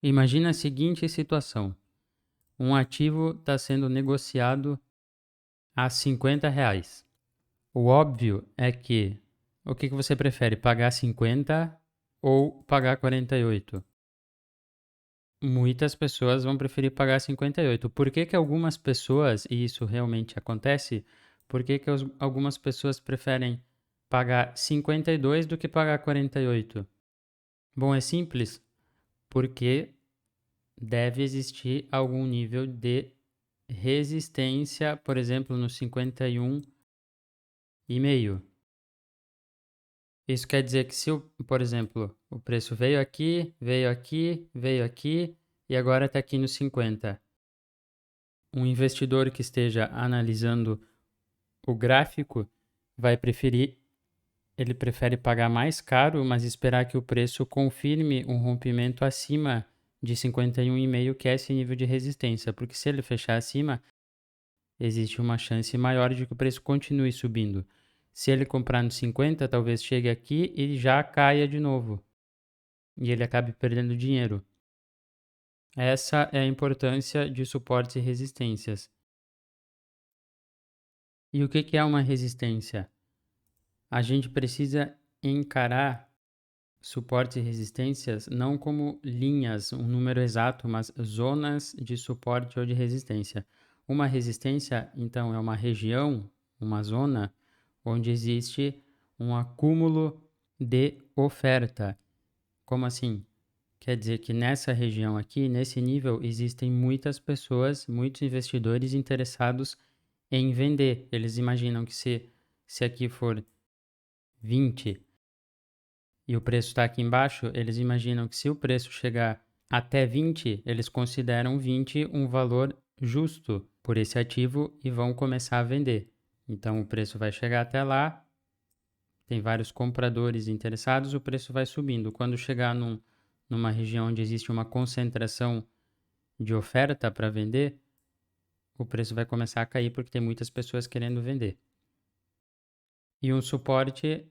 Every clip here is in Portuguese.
Imagina a seguinte situação. Um ativo está sendo negociado a R$ 50. O óbvio é que o que você prefere, pagar 50 ou pagar 48? Muitas pessoas vão preferir pagar 58. Por que que algumas pessoas, e isso realmente acontece, por que que algumas pessoas preferem pagar 52 do que pagar 48? Bom, é simples, porque deve existir algum nível de resistência, por exemplo, no 51,5. Isso quer dizer que se, por exemplo, o preço veio aqui, veio aqui, veio aqui e agora está aqui no 50. Um investidor que esteja analisando o gráfico ele prefere pagar mais caro, mas esperar que o preço confirme um rompimento acima de 51,5, que é esse nível de resistência, porque se ele fechar acima, existe uma chance maior de que o preço continue subindo. Se ele comprar no 50, talvez chegue aqui e já caia de novo. E ele acabe perdendo dinheiro. Essa é a importância de suportes e resistências. E o que é uma resistência? A gente precisa encarar suportes e resistências não como linhas, um número exato, mas zonas de suporte ou de resistência. Uma resistência, então, é uma região, uma zona, onde existe um acúmulo de oferta. Como assim? Quer dizer que nessa região aqui, nesse nível, existem muitas pessoas, muitos investidores interessados em vender. Eles imaginam que se aqui for 20 e o preço está aqui embaixo, eles imaginam que se o preço chegar até 20, eles consideram 20 um valor justo por esse ativo e vão começar a vender. Então o preço vai chegar até lá, tem vários compradores interessados, o preço vai subindo. Quando chegar numa região onde existe uma concentração de oferta para vender, o preço vai começar a cair porque tem muitas pessoas querendo vender. E um suporte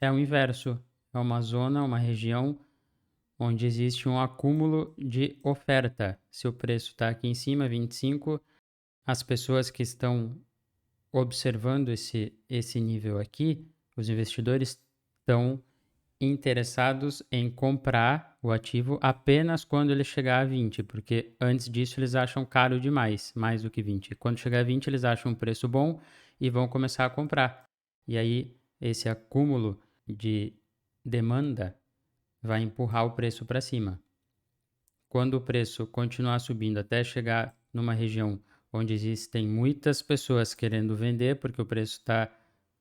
é o inverso, é uma zona, uma região onde existe um acúmulo de oferta. Se o preço está aqui em cima, 25, as pessoas que estão observando esse nível aqui, os investidores estão interessados em comprar o ativo apenas quando ele chegar a 20, porque antes disso eles acham caro demais, mais do que 20. Quando chegar a 20, eles acham um preço bom e vão começar a comprar. E aí, esse acúmulo de demanda vai empurrar o preço para cima. Quando o preço continuar subindo até chegar numa região onde existem muitas pessoas querendo vender, porque o preço está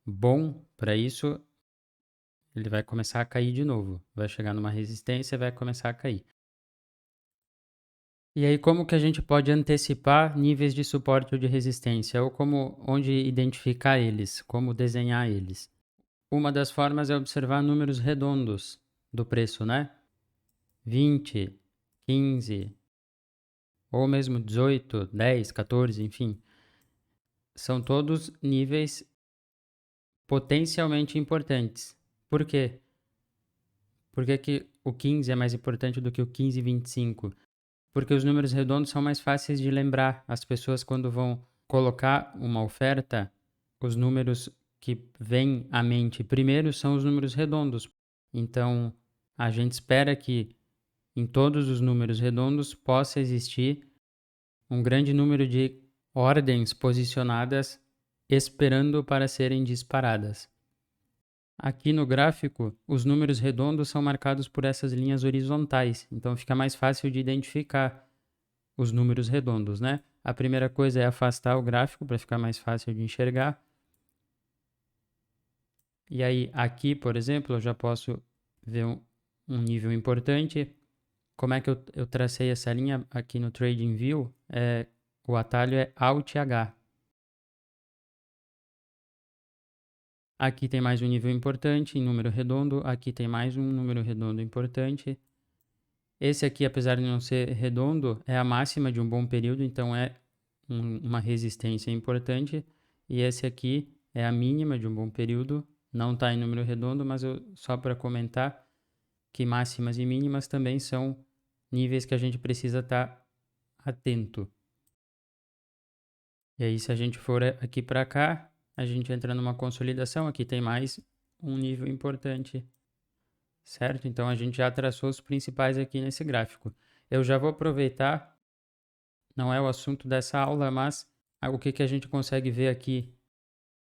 bom para isso, ele vai começar a cair de novo. Vai chegar numa resistência e vai começar a cair. E aí, como que a gente pode antecipar níveis de suporte ou de resistência? Ou onde identificar eles? Como desenhar eles? Uma das formas é observar números redondos do preço, né? 20, 15, ou mesmo 18, 10, 14, enfim. São todos níveis potencialmente importantes. Por quê? Por que que o 15 é mais importante do que o 15 e 25? Porque os números redondos são mais fáceis de lembrar. As pessoas, quando vão colocar uma oferta, os números que vêm à mente primeiro são os números redondos. Então, a gente espera que em todos os números redondos possa existir um grande número de ordens posicionadas esperando para serem disparadas. Aqui no gráfico, os números redondos são marcados por essas linhas horizontais, então fica mais fácil de identificar os números redondos, né? A primeira coisa é afastar o gráfico para ficar mais fácil de enxergar. E aí, aqui, por exemplo, eu já posso ver um nível importante. Como é que eu tracei essa linha aqui no TradingView? O atalho é Alt H. Aqui tem mais um nível importante em número redondo. Aqui tem mais um número redondo importante. Esse aqui, apesar de não ser redondo, é a máxima de um bom período, então é uma resistência importante. E esse aqui é a mínima de um bom período. Não está em número redondo, mas só para comentar que máximas e mínimas também são níveis que a gente precisa estar atento. E aí, se a gente for aqui para cá, a gente entra numa consolidação. Aqui tem mais um nível importante, certo? Então, a gente já traçou os principais aqui nesse gráfico. Eu já vou aproveitar, não é o assunto dessa aula, mas o que a gente consegue ver aqui?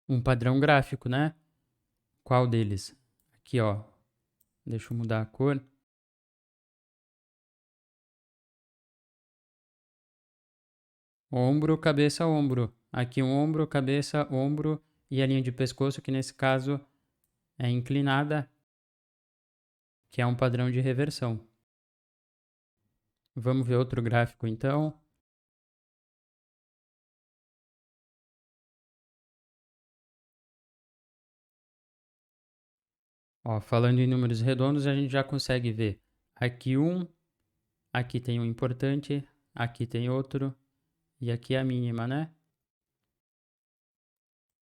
Um padrão gráfico, né? Qual deles? Aqui, ó. Deixa eu mudar a cor. Ombro, cabeça, ombro. Aqui um ombro, cabeça, ombro e a linha de pescoço, que nesse caso é inclinada, que é um padrão de reversão. Vamos ver outro gráfico então. Ó, falando em números redondos, a gente já consegue ver aqui um, aqui tem um importante, aqui tem outro e aqui a mínima, né?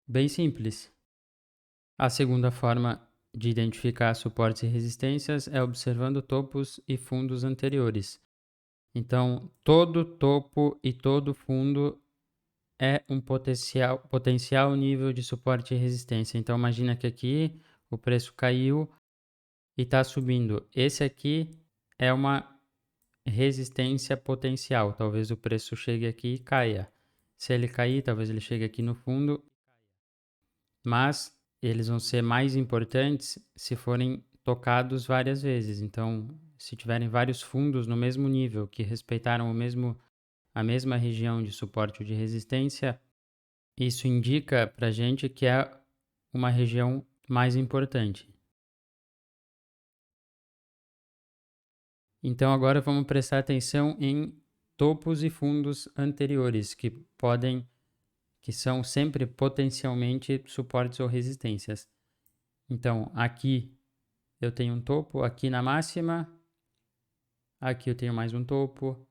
Bem simples. A segunda forma de identificar suportes e resistências é observando topos e fundos anteriores. Então, todo topo e todo fundo é um potencial nível de suporte e resistência. Então, imagina que aqui o preço caiu e está subindo. Esse aqui é uma resistência potencial. Talvez o preço chegue aqui e caia. Se ele cair, talvez ele chegue aqui no fundo, mas eles vão ser mais importantes se forem tocados várias vezes. Então, se tiverem vários fundos no mesmo nível, que respeitaram a mesma região de suporte ou de resistência, isso indica para a gente que é uma região mais importante. Então, agora vamos prestar atenção em topos e fundos anteriores, que são sempre potencialmente suportes ou resistências. Então, aqui eu tenho um topo, aqui na máxima, aqui eu tenho mais um topo,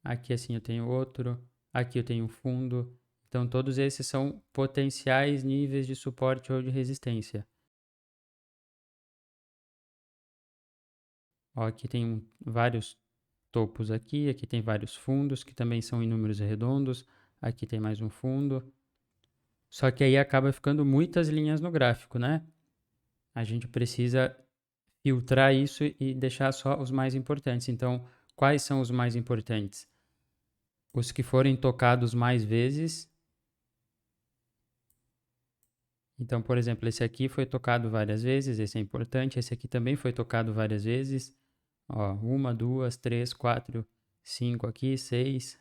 aqui assim eu tenho outro, aqui eu tenho um fundo. Então, todos esses são potenciais níveis de suporte ou de resistência. Ó, aqui tem vários topos aqui tem vários fundos que também são em números redondos, aqui tem mais um fundo. Só que aí acaba ficando muitas linhas no gráfico, né? A gente precisa filtrar isso e deixar só os mais importantes. Então, quais são os mais importantes? Os que forem tocados mais vezes. Então, por exemplo, esse aqui foi tocado várias vezes, esse é importante. Esse aqui também foi tocado várias vezes. Ó, 1, 2, 3, 4, 5 aqui, 6,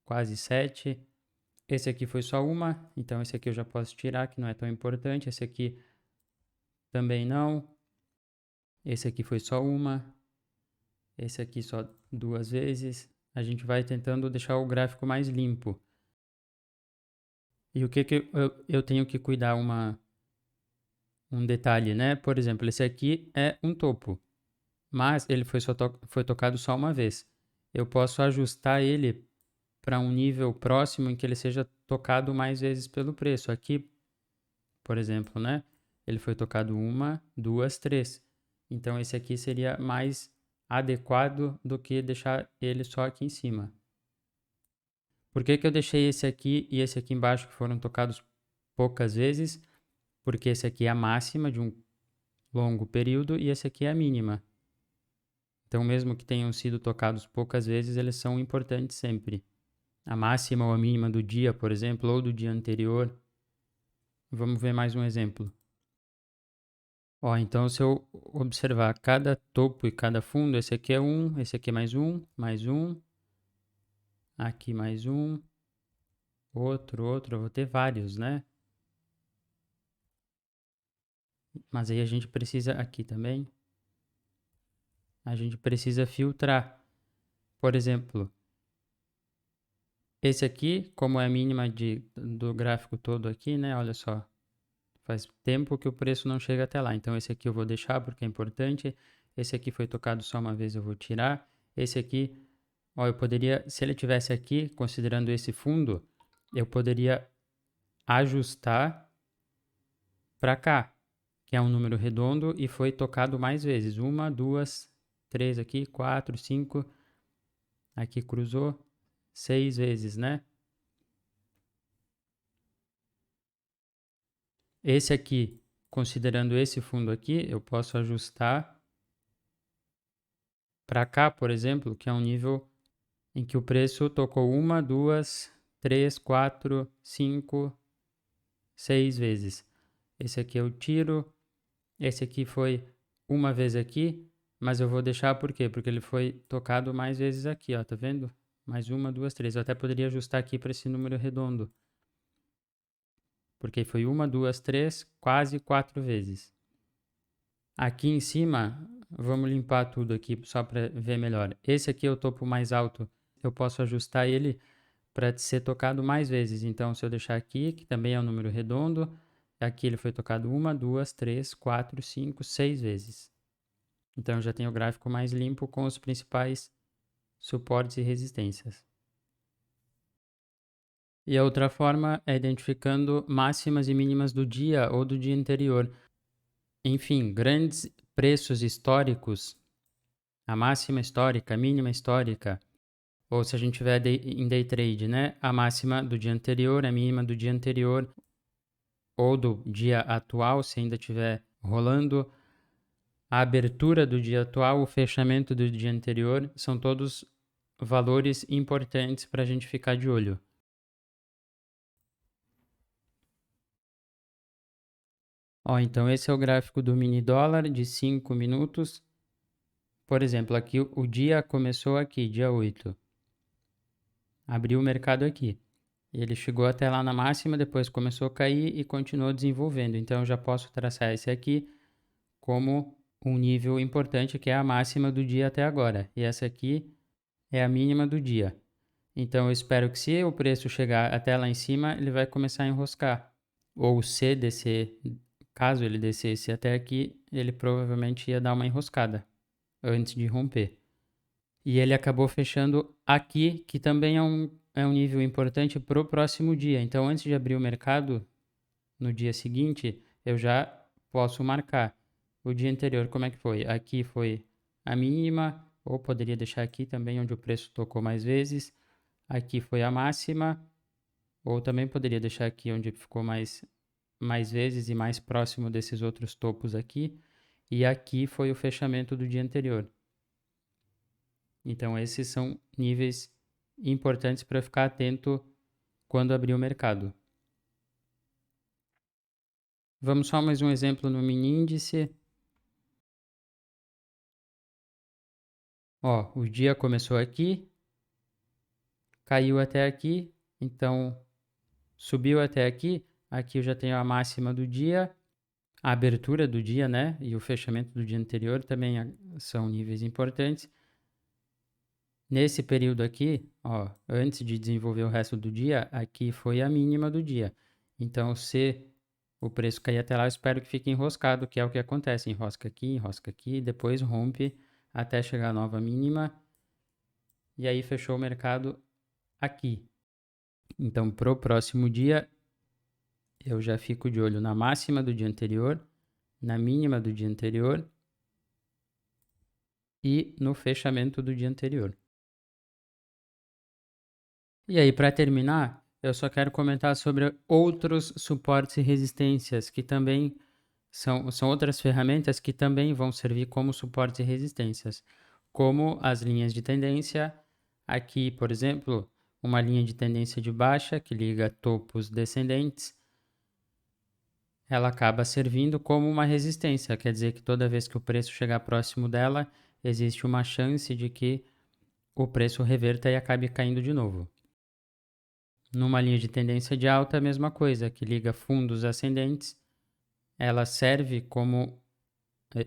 quase 7. Esse aqui foi só uma, então esse aqui eu já posso tirar, que não é tão importante. Esse aqui também não. Esse aqui foi só uma. Esse aqui só 2 vezes. A gente vai tentando deixar o gráfico mais limpo. E o que eu tenho que cuidar um detalhe, né? Por exemplo, esse aqui é um topo, mas ele foi tocado só uma vez. Eu posso ajustar ele para um nível próximo em que ele seja tocado mais vezes pelo preço. Aqui, por exemplo, né? Ele foi tocado 1, 2, 3. Então, esse aqui seria mais adequado do que deixar ele só aqui em cima. Por que eu deixei esse aqui e esse aqui embaixo que foram tocados poucas vezes? Porque esse aqui é a máxima de um longo período e esse aqui é a mínima. Então, mesmo que tenham sido tocados poucas vezes, eles são importantes sempre. A máxima ou a mínima do dia, por exemplo, ou do dia anterior. Vamos ver mais um exemplo. Ó, então, se eu observar cada topo e cada fundo, esse aqui é um, esse aqui é mais um, aqui mais um, outro, eu vou ter vários, né? Mas aí a gente precisa, aqui também, a gente precisa filtrar. Por exemplo, esse aqui, como é a mínima do gráfico todo aqui, né? Olha só, faz tempo que o preço não chega até lá. Então, esse aqui eu vou deixar porque é importante. Esse aqui foi tocado só uma vez, eu vou tirar. Esse aqui, ó, eu poderia, se ele tivesse aqui, considerando esse fundo, eu poderia ajustar para cá, que é um número redondo e foi tocado mais vezes. 1, 2, 3 aqui, 4, 5. Aqui cruzou 6 vezes, né? Esse aqui, considerando esse fundo aqui, eu posso ajustar para cá, por exemplo, que é um nível em que o preço tocou 1, 2, 3, 4, 5, 6 vezes. Esse aqui eu tiro, esse aqui foi uma vez aqui, mas eu vou deixar por quê? Porque ele foi tocado mais vezes aqui, ó, tá vendo? Mais 1, 2, 3. Eu até poderia ajustar aqui para esse número redondo. Porque foi 1, 2, 3, quase 4 vezes. Aqui em cima, vamos limpar tudo aqui só para ver melhor. Esse aqui é o topo mais alto. Eu posso ajustar ele para ser tocado mais vezes. Então, se eu deixar aqui, que também é um número redondo, aqui ele foi tocado 1, 2, 3, 4, 5, 6 vezes. Então, eu já tenho o gráfico mais limpo com os principais suportes e resistências. E a outra forma é identificando máximas e mínimas do dia ou do dia anterior. Enfim, grandes preços históricos, a máxima histórica, a mínima histórica, ou se a gente tiver em day trade, né? A máxima do dia anterior, a mínima do dia anterior, ou do dia atual, se ainda estiver rolando, a abertura do dia atual, o fechamento do dia anterior, são todos valores importantes para a gente ficar de olho. Ó, então esse é o gráfico do mini dólar de 5 minutos. Por exemplo, aqui o dia começou aqui, dia 8. Abriu o mercado aqui. Ele chegou até lá na máxima, depois começou a cair e continuou desenvolvendo. Então eu já posso traçar esse aqui como um nível importante, que é a máxima do dia até agora. E essa aqui é a mínima do dia. Então eu espero que, se o preço chegar até lá em cima, ele vai começar a enroscar. Ou se descer, caso ele descesse até aqui, ele provavelmente ia dar uma enroscada antes de romper. E ele acabou fechando aqui, que também é um nível importante para o próximo dia. Então, antes de abrir o mercado, no dia seguinte, eu já posso marcar o dia anterior, como é que foi. Aqui foi a mínima, ou poderia deixar aqui também, onde o preço tocou mais vezes. Aqui foi a máxima, ou também poderia deixar aqui, onde ficou mais vezes e mais próximo desses outros topos aqui. E aqui foi o fechamento do dia anterior. Então, esses são níveis importantes para ficar atento quando abrir o mercado. Vamos só mais um exemplo no mini índice. Ó, o dia começou aqui, caiu até aqui, então subiu até aqui. Aqui eu já tenho a máxima do dia, a abertura do dia, né? E o fechamento do dia anterior também são níveis importantes. Nesse período aqui, ó, antes de desenvolver o resto do dia, aqui foi a mínima do dia. Então, se o preço cair até lá, eu espero que fique enroscado, que é o que acontece. Enrosca aqui, depois rompe até chegar à nova mínima. E aí fechou o mercado aqui. Então, pro próximo dia, eu já fico de olho na máxima do dia anterior, na mínima do dia anterior e no fechamento do dia anterior. E aí, para terminar, eu só quero comentar sobre outros suportes e resistências, que também são outras ferramentas que também vão servir como suportes e resistências, como as linhas de tendência. Aqui, por exemplo, uma linha de tendência de baixa que liga topos descendentes, ela acaba servindo como uma resistência, quer dizer que toda vez que o preço chegar próximo dela, existe uma chance de que o preço reverta e acabe caindo de novo. Numa linha de tendência de alta, a mesma coisa, que liga fundos ascendentes. Ela serve como,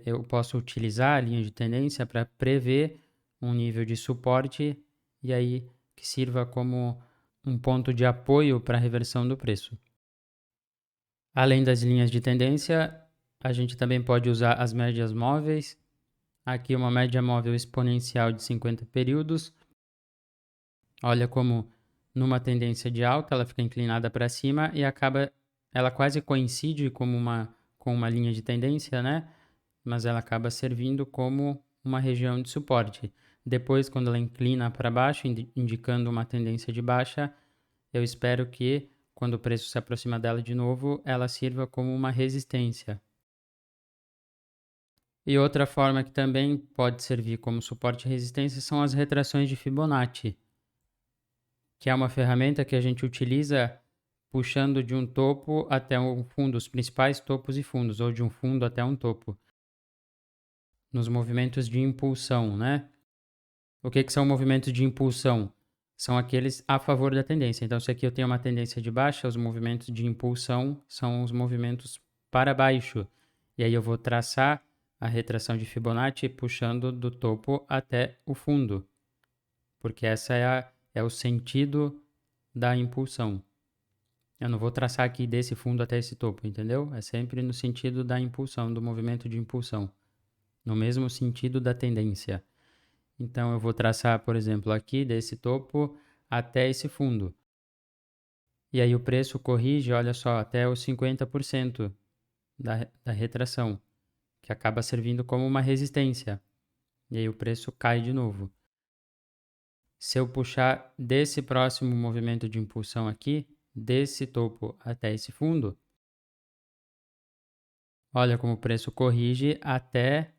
eu posso utilizar a linha de tendência para prever um nível de suporte e aí que sirva como um ponto de apoio para a reversão do preço. Além das linhas de tendência, a gente também pode usar as médias móveis. Aqui uma média móvel exponencial de 50 períodos. Olha como numa tendência de alta ela fica inclinada para cima e ela quase coincide com uma linha de tendência, né? Mas ela acaba servindo como uma região de suporte. Depois, quando ela inclina para baixo, indicando uma tendência de baixa, eu espero que, quando o preço se aproxima dela de novo, ela sirva como uma resistência. E outra forma que também pode servir como suporte e resistência são as retrações de Fibonacci, que é uma ferramenta que a gente utiliza puxando de um topo até um fundo, os principais topos e fundos, ou de um fundo até um topo, nos movimentos de impulsão, né? O que são movimentos de impulsão? São aqueles a favor da tendência. Então, se aqui eu tenho uma tendência de baixa, os movimentos de impulsão são os movimentos para baixo. E aí eu vou traçar a retração de Fibonacci puxando do topo até o fundo, porque essa é o sentido da impulsão. Eu não vou traçar aqui desse fundo até esse topo, entendeu? É sempre no sentido da impulsão, do movimento de impulsão, no mesmo sentido da tendência. Então, eu vou traçar, por exemplo, aqui desse topo até esse fundo. E aí o preço corrige, olha só, até os 50% da retração, que acaba servindo como uma resistência. E aí o preço cai de novo. Se eu puxar desse próximo movimento de impulsão aqui, desse topo até esse fundo, olha como o preço corrige até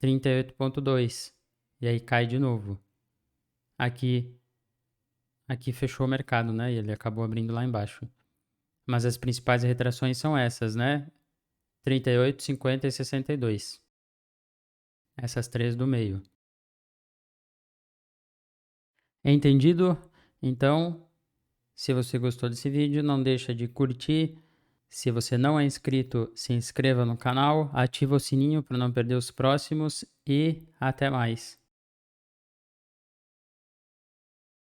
38,2. E aí cai de novo. Aqui fechou o mercado, né? E ele acabou abrindo lá embaixo. Mas as principais retrações são essas, né? 38, 50 e 62. Essas três do meio. Entendido? Então, se você gostou desse vídeo, não deixa de curtir. Se você não é inscrito, se inscreva no canal, ativa o sininho para não perder os próximos e até mais.